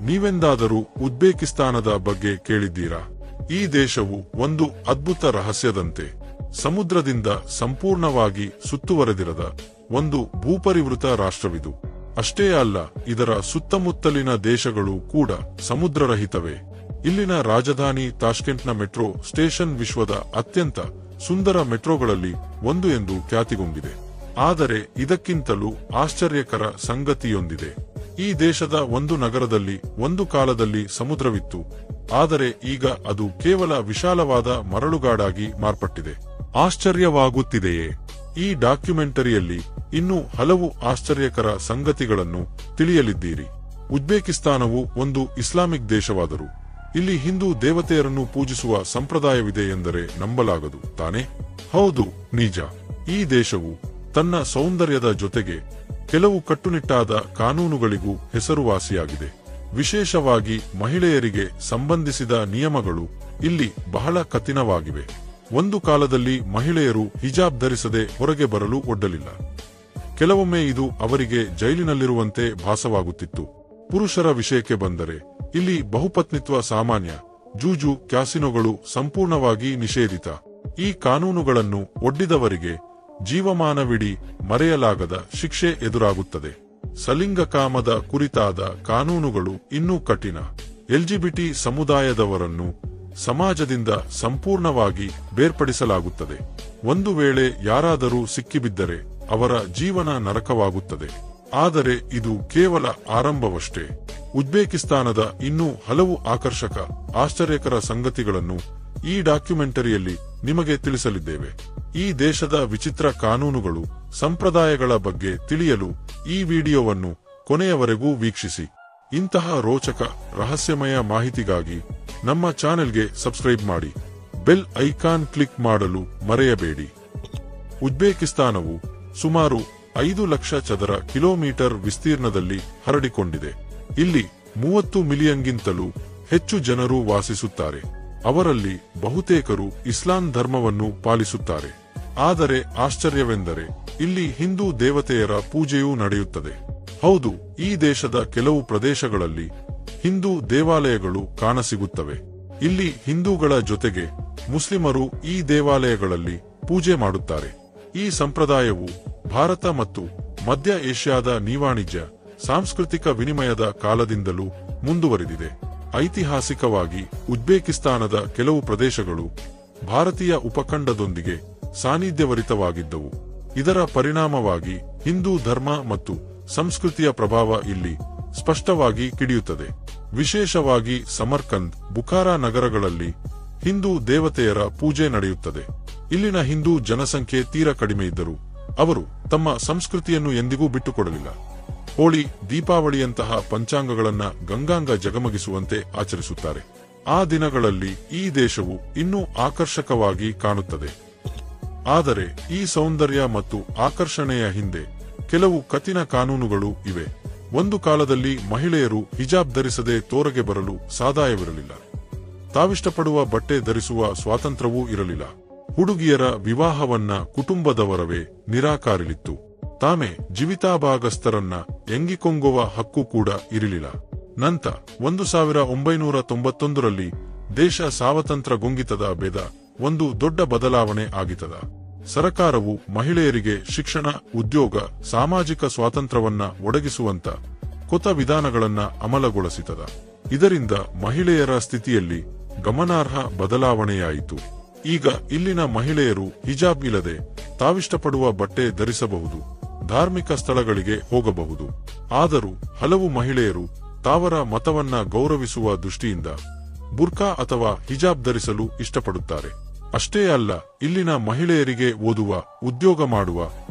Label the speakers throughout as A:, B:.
A: ನೀವೆಂದಾದರೂ ಉಜ್ಬೇಕಿಸ್ತಾನದ ಬಗ್ಗೆ ಕೇಳಿದ್ದೀರಾ? ಈ ದೇಶವು ಒಂದು ಅದ್ಭುತ ರಹಸ್ಯದಂತೆ. ಸಮುದ್ರದಿಂದ ಸಂಪೂರ್ಣವಾಗಿ ಸುತ್ತುವರೆದಿರದ ಒಂದು ಭೂಪರಿವೃತ ರಾಷ್ಟ್ರವಿದು. ಅಷ್ಟೇ ಅಲ್ಲ, ಇದರ ಸುತ್ತಮುತ್ತಲಿನ ದೇಶಗಳು ಕೂಡ ಸಮುದ್ರರಹಿತವೇ. ಇಲ್ಲಿನ ರಾಜಧಾನಿ ತಾಷ್ಕೆಂಟ್ನ ಮೆಟ್ರೋ ಸ್ಟೇಷನ್ ವಿಶ್ವದ ಅತ್ಯಂತ ಸುಂದರ ಮೆಟ್ರೋಗಳಲ್ಲಿ ಒಂದು ಎಂದು ಖ್ಯಾತಿಗೊಂಡಿದೆ. ಆದರೆ ಇದಕ್ಕಿಂತಲೂ ಆಶ್ಚರ್ಯಕರ ಸಂಗತಿಯೊಂದಿದೆ. ಈ ದೇಶದ ಒಂದು ನಗರದಲ್ಲಿ ಒಂದು ಕಾಲದಲ್ಲಿ ಸಮುದ್ರವಿತ್ತು, ಆದರೆ ಈಗ ಅದು ಕೇವಲ ವಿಶಾಲವಾದ ಮರಳುಗಾಡಾಗಿ ಮಾರ್ಪಟ್ಟಿದೆ. ಆಶ್ಚರ್ಯವಾಗುತ್ತಿದೆಯೇ? ಈ ಡಾಕ್ಯುಮೆಂಟರಿಯಲ್ಲಿ ಇನ್ನೂ ಹಲವು ಆಶ್ಚರ್ಯಕರ ಸಂಗತಿಗಳನ್ನು ತಿಳಿಯಲಿದ್ದೀರಿ. ಉಜ್ಬೇಕಿಸ್ತಾನವು ಒಂದು ಇಸ್ಲಾಮಿಕ್ ದೇಶವಾದರೂ ಇಲ್ಲಿ ಹಿಂದೂ ದೇವತೆಯರನ್ನು ಪೂಜಿಸುವ ಸಂಪ್ರದಾಯವಿದೆ ಎಂದರೆ ನಂಬಲಾಗದು ತಾನೆ? ಹೌದು, ನಿಜ. ಈ ದೇಶವು ತನ್ನ ಸೌಂದರ್ಯದ ಜೊತೆಗೆ ಕೆಲವು ಕಟ್ಟುನಿಟ್ಟಾದ ಕಾನೂನುಗಳಿಗೂ ಹೆಸರುವಾಸಿಯಾಗಿದೆ. ವಿಶೇಷವಾಗಿ ಮಹಿಳೆಯರಿಗೆ ಸಂಬಂಧಿಸಿದ ನಿಯಮಗಳು ಇಲ್ಲಿ ಬಹಳ ಕಠಿಣವಾಗಿವೆ. ಒಂದು ಕಾಲದಲ್ಲಿ ಮಹಿಳೆಯರು ಹಿಜಾಬ್ ಧರಿಸದೆ ಹೊರಗೆ ಬರಲು ಒಡ್ಡಲಿಲ್ಲ. ಕೆಲವೊಮ್ಮೆ ಇದು ಅವರಿಗೆ ಜೈಲಿನಲ್ಲಿರುವಂತೆ ಭಾಸವಾಗುತ್ತಿತ್ತು. ಪುರುಷರ ವಿಷಯಕ್ಕೆ ಬಂದರೆ ಇಲ್ಲಿ ಬಹುಪತ್ನಿತ್ವ ಸಾಮಾನ್ಯ. ಜೂಜು, ಕ್ಯಾಸಿನೋಗಳು ಸಂಪೂರ್ಣವಾಗಿ ನಿಷೇಧಿತ. ಈ ಕಾನೂನುಗಳನ್ನು ಒಡ್ಡಿದವರಿಗೆ ಜೀವಮಾನವಿಡೀ ಮರೆಯಲಾಗದ ಶಿಕ್ಷೆ ಎದುರಾಗುತ್ತದೆ. ಸಲಿಂಗಕಾಮದ ಕುರಿತಾದ ಕಾನೂನುಗಳು ಇನ್ನೂ ಕಠಿಣ. ಎಲ್ಜಿಬಿಟಿ ಸಮುದಾಯದವರನ್ನು ಸಮಾಜದಿಂದ ಸಂಪೂರ್ಣವಾಗಿ ಬೇರ್ಪಡಿಸಲಾಗುತ್ತದೆ. ಒಂದು ವೇಳೆ ಯಾರಾದರೂ ಸಿಕ್ಕಿಬಿದ್ದರೆ ಅವರ ಜೀವನ ನರಕವಾಗುತ್ತದೆ. ಆದರೆ ಇದು ಕೇವಲ ಆರಂಭವಷ್ಟೇ. ಉಜ್ಬೇಕಿಸ್ತಾನದ ಇನ್ನೂ ಹಲವು ಆಕರ್ಷಕ, ಆಶ್ಚರ್ಯಕರ ಸಂಗತಿಗಳನ್ನು ಈ ಡಾಕ್ಯುಮೆಂಟರಿಯಲ್ಲಿ ನಿಮಗೆ ತಿಳಿಸಲಿದ್ದೇವೆ. ಈ ದೇಶದ ವಿಚಿತ್ರ ಕಾನೂನುಗಳು, ಸಂಪ್ರದಾಯಗಳ ಬಗ್ಗೆ ತಿಳಿಯಲು ಈ ವಿಡಿಯೋವನ್ನು ಕೊನೆಯವರೆಗೂ ವೀಕ್ಷಿಸಿ. ಇಂತಹ ರೋಚಕ, ರಹಸ್ಯಮಯ ಮಾಹಿತಿಗಾಗಿ ನಮ್ಮ ಚಾನೆಲ್ಗೆ ಸಬ್ಸ್ಕ್ರೈಬ್ ಮಾಡಿ. ಬೆಲ್ ಐಕಾನ್ ಕ್ಲಿಕ್ ಮಾಡಲು ಮರೆಯಬೇಡಿ. ಉಜ್ಬೇಕಿಸ್ತಾನವು ಸುಮಾರು 5 ಲಕ್ಷ ಚದರ ಕಿಲೋಮೀಟರ್ ವಿಸ್ತೀರ್ಣದಲ್ಲಿ ಹರಡಿಕೊಂಡಿದೆ. ಇಲ್ಲಿ 30 ಮಿಲಿಯನ್ಗಿಂತಲೂ ಹೆಚ್ಚು ಜನರು ವಾಸಿಸುತ್ತಾರೆ. ಅವರಲ್ಲಿ ಬಹುತೇಕರು ಇಸ್ಲಾಂ ಧರ್ಮವನ್ನು ಪಾಲಿಸುತ್ತಾರೆ. ಆದರೆ ಆಶ್ಚರ್ಯವೆಂದರೆ ಇಲ್ಲಿ ಹಿಂದೂ ದೇವತೆಯರ ಪೂಜೆಯೂ ನಡೆಯುತ್ತದೆ. ಹೌದು, ಈ ದೇಶದ ಕೆಲವು ಪ್ರದೇಶಗಳಲ್ಲಿ ಹಿಂದೂ ದೇವಾಲಯಗಳು ಕಾಣಸಿಗುತ್ತವೆ. ಇಲ್ಲಿ ಹಿಂದೂಗಳ ಜೊತೆಗೆ ಮುಸ್ಲಿಮರು ಈ ದೇವಾಲಯಗಳಲ್ಲಿ ಪೂಜೆ ಮಾಡುತ್ತಾರೆ. ಈ ಸಂಪ್ರದಾಯವು ಭಾರತ ಮತ್ತು ಮಧ್ಯ ಏಷ್ಯಾದ ನಿವಾಣಿಜ್ಯ, ಸಾಂಸ್ಕೃತಿಕ ವಿನಿಮಯದ ಕಾಲದಿಂದಲೂ ಮುಂದುವರೆದಿದೆ. ಐತಿಹಾಸಿಕವಾಗಿ ಉಜ್ಬೇಕಿಸ್ತಾನದ ಕೆಲವು ಪ್ರದೇಶಗಳು ಭಾರತೀಯ ಉಪಖಂಡದೊಂದಿಗೆ ಸಾನ್ನಿಧ್ಯವರಿತವಾಗಿದ್ದವು. ಇದರ ಪರಿಣಾಮವಾಗಿ ಹಿಂದೂ ಧರ್ಮ ಮತ್ತು ಸಂಸ್ಕೃತಿಯ ಪ್ರಭಾವ ಇಲ್ಲಿ ಸ್ಪಷ್ಟವಾಗಿ ಕಿಡಿಯುತ್ತದೆ. ವಿಶೇಷವಾಗಿ ಸಮರ್ಕಂದ್, ಬುಖಾರಾ ನಗರಗಳಲ್ಲಿ ಹಿಂದೂ ದೇವತೆಯರ ಪೂಜೆ ನಡೆಯುತ್ತದೆ. ಇಲ್ಲಿನ ಹಿಂದೂ ಜನಸಂಖ್ಯೆ ತೀರ ಕಡಿಮೆ ಇದ್ದರೂ ಅವರು ತಮ್ಮ ಸಂಸ್ಕೃತಿಯನ್ನು ಎಂದಿಗೂ ಬಿಟ್ಟುಕೊಡಲಿಲ್ಲ. ಹೋಳಿ, ದೀಪಾವಳಿಯಂತಹ ಪಂಚಾಂಗಗಳನ್ನ ಗಂಗಾಂಗ ಜಗಮಗಿಸುವಂತೆ ಆಚರಿಸುತ್ತಾರೆ. ಆ ದಿನಗಳಲ್ಲಿ ಈ ದೇಶವು ಇನ್ನೂ ಆಕರ್ಷಕವಾಗಿ ಕಾಣುತ್ತದೆ. ಆದರೆ ಈ ಸೌಂದರ್ಯ ಮತ್ತು ಆಕರ್ಷಣೆಯ ಹಿಂದೆ ಕೆಲವು ಕಠಿಣ ಕಾನೂನುಗಳು ಇವೆ. ಒಂದು ಕಾಲದಲ್ಲಿ ಮಹಿಳೆಯರು ಹಿಜಾಬ್ ಧರಿಸದೆ ತೋರಗೆ ಬರಲು ಸಾಧ್ಯವಿರಲಿಲ್ಲ. ತಾವಿಷ್ಟಪಡುವ ಬಟ್ಟೆ ಧರಿಸುವ ಸ್ವಾತಂತ್ರ್ಯವೂ ಇರಲಿಲ್ಲ. ಹುಡುಗಿಯರ ವಿವಾಹವನ್ನ ಕುಟುಂಬದವರವೇ ನಿರಾಕರಿಸಿತ್ತು. ತಾಮೇ ಜೀವಿತಾಭಾಗಸ್ಥರನ್ನ ಎಂಗಿಕೊಂಗುವ ಹಕ್ಕು ಕೂಡ ಇರಲಿಲ್ಲ. ನಂತರ 1991ರಲ್ಲಿ ದೇಶ ಸ್ವಾತಂತ್ರ್ಯಗೊಂಗಿತದ ಬೇದ ಒಂದು ದೊಡ್ಡ ಬದಲಾವಣೆ ಆಗಿತದ. ಸರಕಾರವು ಮಹಿಳೆಯರಿಗೆ ಶಿಕ್ಷಣ, ಉದ್ಯೋಗ, ಸಾಮಾಜಿಕ ಸ್ವಾತಂತ್ರ್ಯವನ್ನ ಒದಗಿಸುವಂತ ಹೊಸ ವಿಧಾನಗಳನ್ನ ಅಮಲಗೊಳಿಸಿತದ. ಇದರಿಂದ ಮಹಿಳೆಯರ ಸ್ಥಿತಿಯಲ್ಲಿ ಗಮನಾರ್ಹ ಬದಲಾವಣೆಯಾಯಿತು. ಈಗ ಇಲ್ಲಿನ ಮಹಿಳೆಯರು ಹಿಜಾಬ್ ಇಲ್ಲದೆ ತಾವಿಷ್ಟಪಡುವ ಬಟ್ಟೆ ಧರಿಸಬಹುದು, ಧಾರ್ಮಿಕ ಸ್ಥಳಗಳಿಗೆ ಹೋಗಬಹುದು. ಆದರೂ ಹಲವು ಮಹಿಳೆಯರು ತಾವರ ಮತವನ್ನ ಗೌರವಿಸುವ ದೃಷ್ಟಿಯಿಂದ ಬುರ್ಕಾ ಅಥವಾ ಹಿಜಾಬ್ ಧರಿಸಲು ಇಷ್ಟಪಡುತ್ತಾರೆ. ಅಷ್ಟೇ ಅಲ್ಲ, ಇಲ್ಲಿನ ಮಹಿಳೆಯರಿಗೆ ಓದುವ, ಉದ್ಯೋಗ ಮಾಡುವ,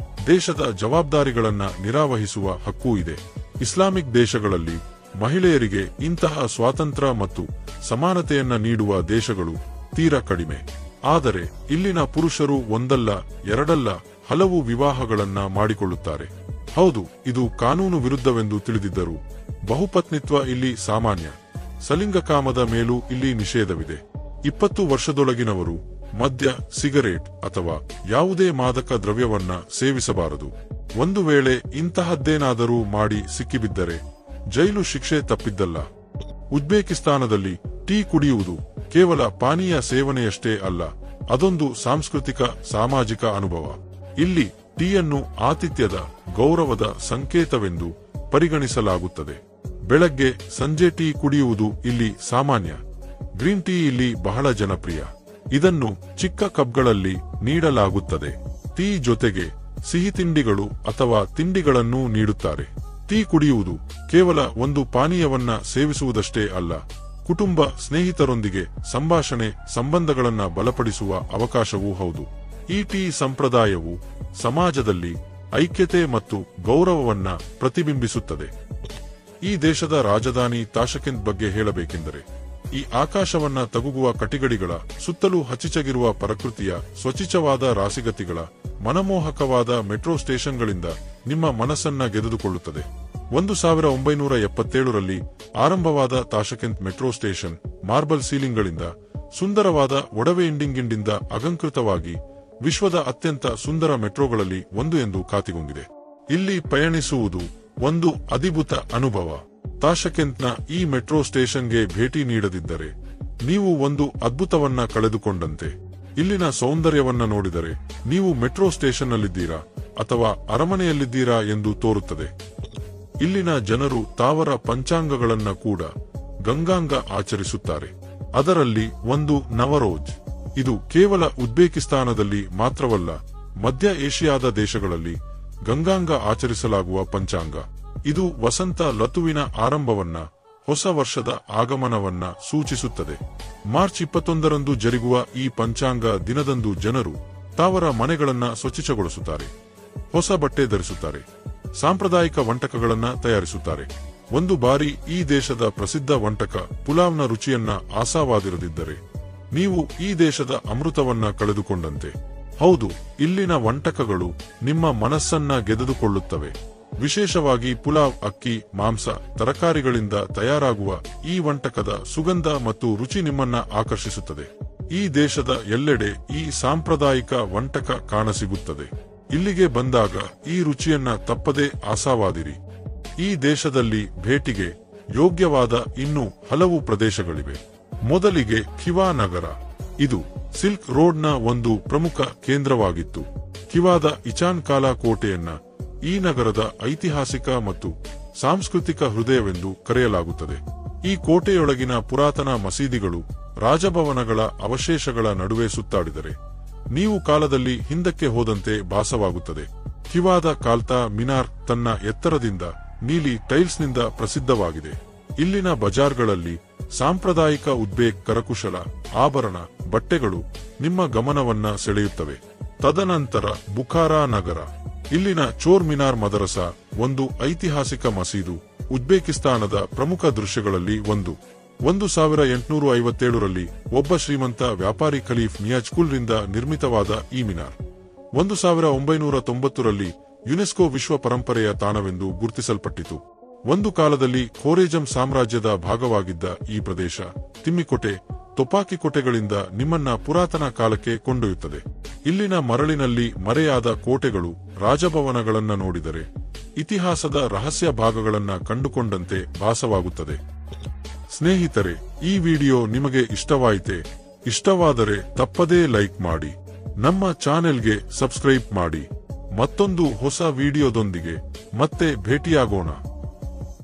A: ದೇಶದ ಜವಾಬ್ದಾರಿಗಳನ್ನ ನಿರ್ವಹಿಸುವ ಹಕ್ಕೂ ಇದೆ. ಇಸ್ಲಾಮಿಕ್ ದೇಶಗಳಲ್ಲಿ ಮಹಿಳೆಯರಿಗೆ ಇಂತಹ ಸ್ವಾತಂತ್ರ್ಯ ಮತ್ತು ಸಮಾನತೆಯನ್ನ ನೀಡುವ ದೇಶಗಳು ತೀರಾ ಕಡಿಮೆ. ಆದರೆ ಇಲ್ಲಿನ ಪುರುಷರು ಒಂದಲ್ಲ ಎರಡಲ್ಲ ಹಲವು ವಿವಾಹಗಳನ್ನ ಮಾಡಿಕೊಳ್ಳುತ್ತಾರೆ. ಹೌದು, ಇದು ಕಾನೂನು ವಿರುದ್ಧವೆಂದು ತಿಳಿದಿದ್ದರೂ ಬಹುಪತ್ನಿತ್ವ ಇಲ್ಲಿ ಸಾಮಾನ್ಯ. ಸಲಿಂಗಕಾಮದ ಮೇಲೂ ಇಲ್ಲಿ ನಿಷೇಧವಿದೆ. 20 ವರ್ಷದೊಳಗಿನವರು ಮದ್ಯ, ಸಿಗರೇಟ್ ಅಥವಾ ಯಾವುದೇ ಮಾದಕ ದ್ರವ್ಯವನ್ನ ಸೇವಿಸಬಾರದು. ಒಂದು ವೇಳೆ ಇಂತಹದ್ದೇನಾದರೂ ಮಾಡಿ ಸಿಕ್ಕಿಬಿದ್ದರೆ ಜೈಲು ಶಿಕ್ಷೆ ತಪ್ಪಿದ್ದಲ್ಲ. ಉಜ್ಬೇಕಿಸ್ತಾನದಲ್ಲಿ ಟೀ ಕುಡಿಯುವುದು ಕೇವಲ ಪಾನೀಯ ಸೇವನೆಯಷ್ಟೇ ಅಲ್ಲ, ಅದೊಂದು ಸಾಂಸ್ಕೃತಿಕ ಸಾಮಾಜಿಕ ಅನುಭವ. ಇಲ್ಲಿ ಟೀಯನ್ನು ಆತಿಥ್ಯದ ಗೌರವದ ಸಂಕೇತವೆಂದು ಪರಿಗಣಿಸಲಾಗುತ್ತದೆ. ಬೆಳಗ್ಗೆ ಸಂಜೆ ಟೀ ಕುಡಿಯುವುದು ಇಲ್ಲಿ ಸಾಮಾನ್ಯ. ಗ್ರೀನ್ ಟೀ ಇಲ್ಲಿ ಬಹಳ ಜನಪ್ರಿಯ. ಇದನ್ನು ಚಿಕ್ಕ ಕಪ್ಗಳಲ್ಲಿ ನೀಡಲಾಗುತ್ತದೆ. ಟೀ ಜೊತೆಗೆ ಸಿಹಿ ತಿಂಡಿಗಳು ಅಥವಾ ತಿಂಡಿಗಳನ್ನು ನೀಡುತ್ತಾರೆ. ಟೀ ಕುಡಿಯುವುದು ಕೇವಲ ಒಂದು ಪಾನೀಯವನ್ನ ಸೇವಿಸುವುದಷ್ಟೇ ಅಲ್ಲ, ಕುಟುಂಬ ಸ್ನೇಹಿತರೊಂದಿಗೆ ಸಂಭಾಷಣೆ ಸಂಬಂಧಗಳನ್ನ ಬಲಪಡಿಸುವ ಅವಕಾಶವೂ ಹೌದು. ಈ ಟೀ ಸಂಪ್ರದಾಯವು ಸಮಾಜದಲ್ಲಿ ಐಕ್ಯತೆ ಮತ್ತು ಗೌರವವನ್ನ ಪ್ರತಿಬಿಂಬಿಸುತ್ತದೆ. ಈ ದೇಶದ ರಾಜಧಾನಿ ತಾಷ್ಕೆಂತ್ ಬಗ್ಗೆ ಹೇಳಬೇಕೆಂದರೆ, ಈ ಆಕಾಶವನ್ನ ತಗುಗುವ ಕಟಿಗಡಿಗಳ ಸುತ್ತಲೂ ಹಚ್ಚಿಚಗಿರುವ ಪ್ರಕೃತಿಯ ಸ್ವಚ್ಛವಾದ ರಾಸಿಗತಿಗಳ ಮನಮೋಹಕವಾದ ಮೆಟ್ರೋ ಸ್ಟೇಷನ್ಗಳಿಂದ ನಿಮ್ಮ ಮನಸ್ಸನ್ನ ಗೆದ್ದುಕೊಳ್ಳುತ್ತದೆ. 1977ರಲ್ಲಿ ಆರಂಭವಾದ ತಾಷ್ಕೆಂತ್ ಮೆಟ್ರೋ ಸ್ಟೇಷನ್ ಮಾರ್ಬಲ್ ಸೀಲಿಂಗ್ಗಳಿಂದ ಸುಂದರವಾದ ಒಡವೆ ಇಂಡಿಂಗಿಂದ ಅಲಂಕೃತವಾಗಿ ವಿಶ್ವದ ಅತ್ಯಂತ ಸುಂದರ ಮೆಟ್ರೋಗಳಲ್ಲಿ ಒಂದು ಎಂದು ಖ್ಯಾತಿಗೊಂಡಿದೆ. ಇಲ್ಲಿ ಪಯಣಿಸುವುದು ಒಂದು ಅದ್ಭುತ ಅನುಭವ. ತಾಷ್ಕೆಂತ್ನ ಈ ಮೆಟ್ರೋ ಸ್ಟೇಷನ್ಗೆ ಭೇಟಿ ನೀಡದಿದ್ದರೆ ನೀವು ಒಂದು ಅದ್ಭುತವನ್ನ ಕಳೆದುಕೊಂಡಂತೆ. ಇಲ್ಲಿನ ಸೌಂದರ್ಯವನ್ನ ನೋಡಿದರೆ ನೀವು ಮೆಟ್ರೋ ಸ್ಟೇಷನ್ನಲ್ಲಿದ್ದೀರಾ ಅಥವಾ ಅರಮನೆಯಲ್ಲಿದ್ದೀರಾ ಎಂದು ತೋರುತ್ತದೆ. ಇಲ್ಲಿನ ಜನರು ತಾವರ ಪಂಚಾಂಗಗಳನ್ನ ಕೂಡ ಗಂಗಾಂಗ ಆಚರಿಸುತ್ತಾರೆ. ಅದರಲ್ಲಿ ಒಂದು ನವರೋಜ್. ಇದು ಕೇವಲ ಉಜ್ಬೇಕಿಸ್ತಾನದಲ್ಲಿ ಮಾತ್ರವಲ್ಲ, ಮಧ್ಯ ಏಷ್ಯಾದ ದೇಶಗಳಲ್ಲಿ ಗಂಗಾಂಗ ಆಚರಿಸಲಾಗುವ ಪಂಚಾಂಗ. ಇದು ವಸಂತ ಋತುವಿನ ಆರಂಭವನ್ನ, ಹೊಸ ವರ್ಷದ ಆಗಮನವನ್ನ ಸೂಚಿಸುತ್ತದೆ. ಮಾರ್ಚ್ 21ರಂದು ಜರುಗುವ ಈ ಪಂಚಾಂಗ ದಿನದಂದು ಜನರು ತಾವರ ಮನೆಗಳನ್ನ ಸ್ವಚ್ಛಗೊಳಿಸುತ್ತಾರೆ, ಹೊಸ ಬಟ್ಟೆ ಧರಿಸುತ್ತಾರೆ, ಸಾಂಪ್ರದಾಯಿಕ ವಂಟಕಗಳನ್ನ ತಯಾರಿಸುತ್ತಾರೆ. ಒಂದು ಬಾರಿ ಈ ದೇಶದ ಪ್ರಸಿದ್ಧ ವಂಟಕ ಪುಲಾವ್ನ ರುಚಿಯನ್ನ ಆಸ್ವಾದಿಸದಿದ್ದರೆ ನೀವು ಈ ದೇಶದ ಅಮೃತವನ್ನ ಕಳೆದುಕೊಂಡಂತೆ. ಹೌದು, ಇಲ್ಲಿನ ವಂಟಕಗಳು ನಿಮ್ಮ ಮನಸ್ಸನ್ನ ಗೆದ್ದುಕೊಳ್ಳುತ್ತವೆ. ವಿಶೇಷವಾಗಿ ಪುಲಾವ್ ಅಕ್ಕಿ, ಮಾಂಸ, ತರಕಾರಿಗಳಿಂದ ತಯಾರಾಗುವ ಈ ವಂಟಕದ ಸುಗಂಧ ಮತ್ತು ರುಚಿ ನಿಮ್ಮನ್ನ ಆಕರ್ಷಿಸುತ್ತದೆ. ಈ ದೇಶದ ಎಲ್ಲೆಡೆ ಈ ಸಾಂಪ್ರದಾಯಿಕ ವಂಟಕ ಕಾಣಸಿಗುತ್ತದೆ. ಇಲ್ಲಿಗೆ ಬಂದಾಗ ಈ ರುಚಿಯನ್ನ ತಪ್ಪದೇ ಆಸ್ವಾದಿರಿ. ಈ ದೇಶದಲ್ಲಿ ಭೇಟಿಗೆ ಯೋಗ್ಯವಾದ ಇನ್ನೂ ಹಲವು ಪ್ರದೇಶಗಳಿವೆ. ಮೊದಲಿಗೆ ಖಿವಾ ನಗರ. ಇದು ಸಿಲ್ಕ್ ರೋಡ್ನ ಒಂದು ಪ್ರಮುಖ ಕೇಂದ್ರವಾಗಿತ್ತು. ಖಿವಾದ ಇಚಾನ್ ಕಾಲಾ ಕೋಟೆಯನ್ನ ಈ ನಗರದ ಐತಿಹಾಸಿಕ ಮತ್ತು ಸಾಂಸ್ಕೃತಿಕ ಹೃದಯವೆಂದು ಕರೆಯಲಾಗುತ್ತದೆ. ಈ ಕೋಟೆಯೊಳಗಿನ ಪುರಾತನ ಮಸೀದಿಗಳು, ರಾಜಭವನಗಳ ಅವಶೇಷಗಳ ನಡುವೆ ಸುತ್ತಾಡಿದರೆ ನೀವು ಕಾಲದಲ್ಲಿ ಹಿಂದಕ್ಕೆ ಹೋದಂತೆ ಭಾಸವಾಗುತ್ತದೆ. ಖಿವಾದ ಕಾಲ್ತಾ ಮಿನಾರ್ ತನ್ನ ಎತ್ತರದಿಂದ ನೀಲಿ ಟೈಲ್ಸ್ನಿಂದ ಪ್ರಸಿದ್ಧವಾಗಿದೆ. ಇಲ್ಲಿನ ಬಜಾರ್ಗಳಲ್ಲಿ ಸಾಂಪ್ರದಾಯಿಕ ಉಜ್ಬೇಕ್ ಕರಕುಶಲ, ಆಭರಣ, ಬಟ್ಟೆಗಳು ನಿಮ್ಮ ಗಮನವನ್ನ ಸೆಳೆಯುತ್ತವೆ. ತದನಂತರ ಬುಖಾರಾ ನಗರ. ಇಲ್ಲಿನ ಚೋರ್ ಮಿನಾರ್ ಮದರಸ, ಒಂದು ಐತಿಹಾಸಿಕ ಮಸೀದು, ಉಜ್ಬೇಕಿಸ್ತಾನದ ಪ್ರಮುಖ ದೃಶ್ಯಗಳಲ್ಲಿ ಒಂದು. 1857ರಲ್ಲಿ ಒಬ್ಬ ಶ್ರೀಮಂತ ವ್ಯಾಪಾರಿ ಖಲೀಫ್ ಮಿಯಾಜ್ಕುಲ್ರಿಂದ ನಿರ್ಮಿತವಾದ ಈ ಮಿನಾರ್ 1990ರಲ್ಲಿ ಯುನೆಸ್ಕೋ ವಿಶ್ವ ಪರಂಪರೆಯ ತಾಣವೆಂದು ಗುರುತಿಸಲ್ಪಟ್ಟಿತು. ಒಂದು ಕಾಲದಲ್ಲಿ ಖೋರೇಜಂ ಸಾಮ್ರಾಜ್ಯದ ಭಾಗವಾಗಿದ್ದ ಈ ಪ್ರದೇಶ ತಿಮ್ಮಿಕೊಟೆ, ತುಪಾಕಿ ಕೋಟೆಗಳಿಂದ ನಿಮ್ಮನ್ನ ಪುರಾತನ ಕಾಲಕ್ಕೆ ಕೊಂಡೊಯ್ಯುತ್ತದೆ. ಇಲ್ಲಿನ ಮರಳಿನಲ್ಲಿ ಮರೆಯಾದ ಕೋಟೆಗಳು, ರಾಜಭವನಗಳನ್ನ ನೋಡಿದರೆ ಇತಿಹಾಸದ ರಹಸ್ಯ ಭಾಗಗಳನ್ನ ಕಂಡುಕೊಂಡಂತೆ ಭಾಸವಾಗುತ್ತದೆ. ಸ್ನೇಹಿತರೆ, ಈ ವಿಡಿಯೋ ನಿಮಗೆ ಇಷ್ಟವಾಯಿತೆ? ಇಷ್ಟವಾದರೆ ತಪ್ಪದೇ ಲೈಕ್ ಮಾಡಿ, ನಮ್ಮ ಚಾನೆಲ್ಗೆ ಸಬ್ಸ್ಕ್ರೈಬ್ ಮಾಡಿ. ಮತ್ತೊಂದು ಹೊಸ ವಿಡಿಯೋದೊಂದಿಗೆ ಮತ್ತೆ ಭೇಟಿಯಾಗೋಣ.